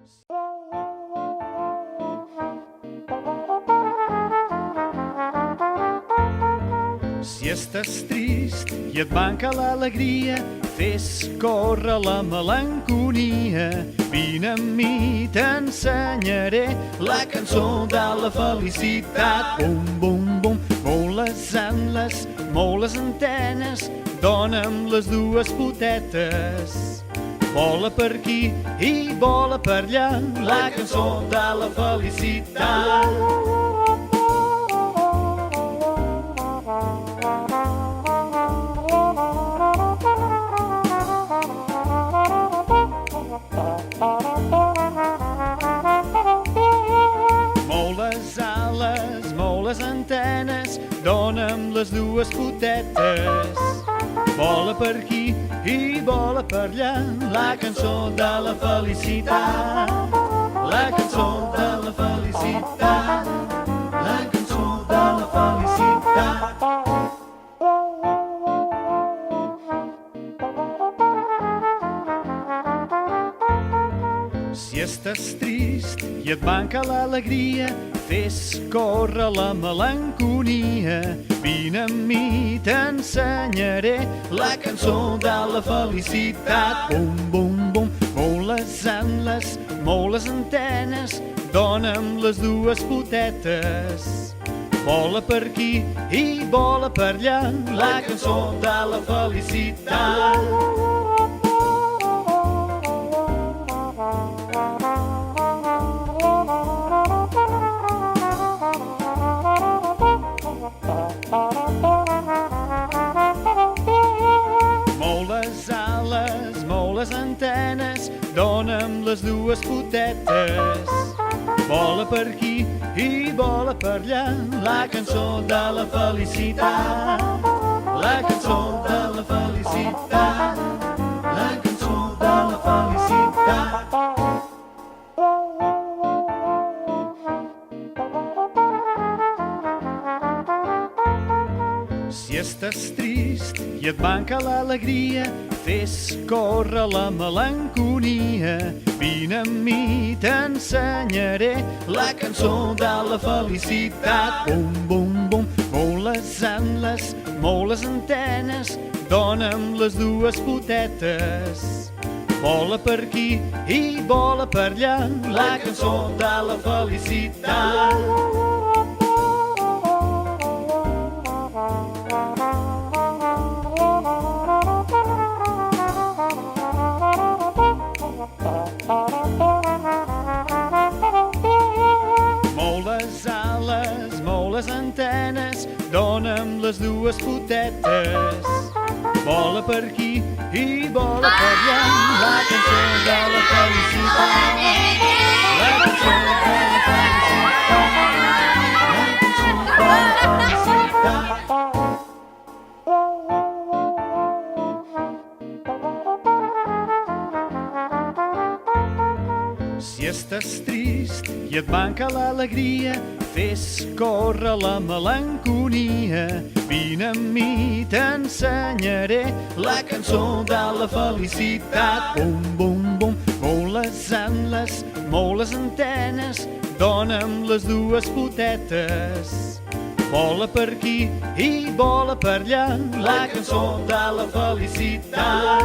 Si estàs trist i et manca l'alegria, fes córrer la melanconia. Vine amb mi, t'ensenyaré la cançó de la felicitat. Bum, bum, bum, mou les angles, mou les antenes, dona'm les dues potetes. Vola per aquí i vola per allà, la cançó de la felicitat. Mou les ales, mou les antenes, dona'm les dues potetes. Vola per aquí i vola per allà, la cançó de la felicitat. La cançó de la felicitat. La cançó de la felicitat. Si estàs trist i et manca l'alegria, fes córrer la melanconia. Vine amb mi, t'ensenyaré la cançó de la felicitat. Bum, bum, bum, mou les angles, mou les antenes, dona'm les dues potetes. Vola per aquí i vola per allà, la cançó de la felicitat. Mou les ales, mou les antenes, dona'm les dues potetes. Vola per aquí i vola per allà, la cançó de la felicitat. La cançó de la felicitat. La cançó de la felicitat. Si estàs trist i et manca l'alegria, fes córrer la melanconia. Vine amb mi, t'ensenyaré la cançó de la felicitat. Bum, bum, bum, mou les angles, mou les antenes, dona'm les dues potetes. Vola per aquí i vola per allà, la cançó de la felicitat. Mou les ales, mou les antenes, dona'm les dues potetes. Vola per aquí i vola per allà, la cançó de la felicitat. La cançó de la felicitat. La cançó de la felicitat. Si estàs trist i et manca l'alegria, fes córrer la melanconia. Vine amb mi, t'ensenyaré la cançó de la felicitat. Bum, bum, bum, mou les angles, mou les antenes, dona'm les dues potetes. Vola per aquí i vola per allà, la cançó de la felicitat.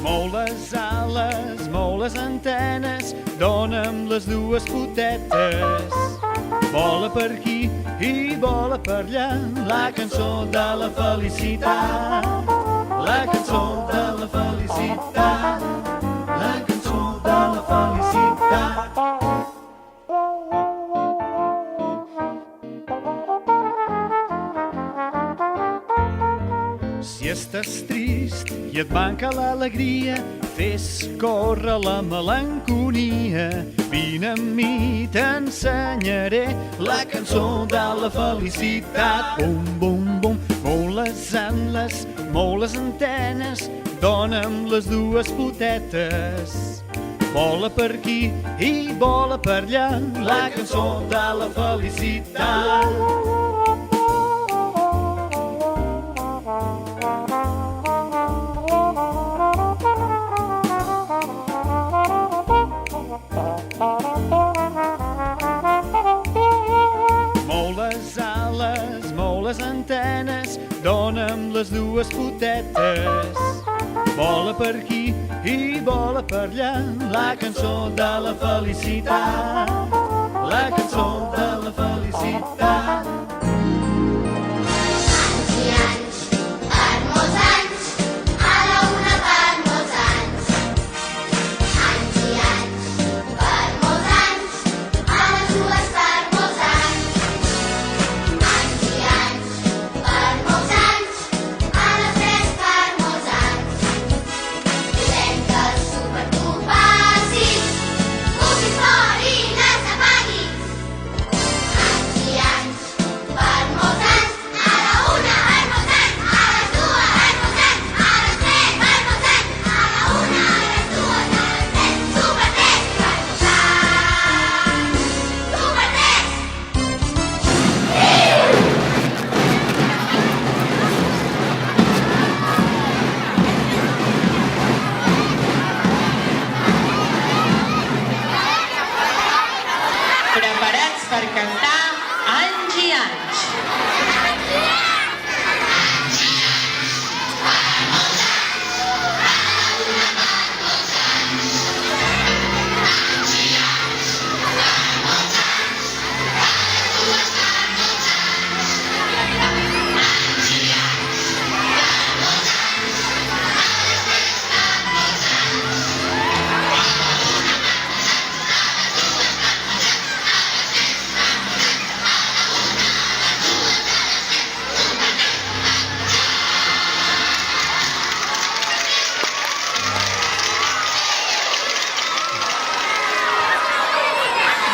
Mou les ales, mou les antenes, dona'm les dues potetes. Vola per aquí i vola per allà, la cançó de la felicitat. La cançó de la felicitat. La cançó de la felicitat. Si estàs trist i et manca l'alegria, fes córrer la melanconia. Vine amb mi, t'ensenyaré la cançó de la felicitat. Bum, bum, bum, mou les angles, mou les antenes, dona'm les dues potetes. Vola per aquí i vola per allà la cançó de la felicitat. Mou les ales, mou les antenes, dona'm les dues potetes. Vola per aquí i vola per allà la cançó de la felicitat, la cançó de la felicitat. Anys i anys, per molts anys, a la una per molts anys. Anys i anys, per molts anys, a les dues per molts anys. Anys i anys, per molts anys, a les tres per molts anys. Volem que el súper tu passis, puguis morir les apaguis. Anys i anys, per molts anys, a la una per molts anys, a les dues per molts anys, a les tres per molts anys, a la una, a les dues, a les tres, súper tres per molts anys, súper tres. Preparats per cantar anys i anys.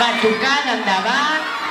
Batucada endavant.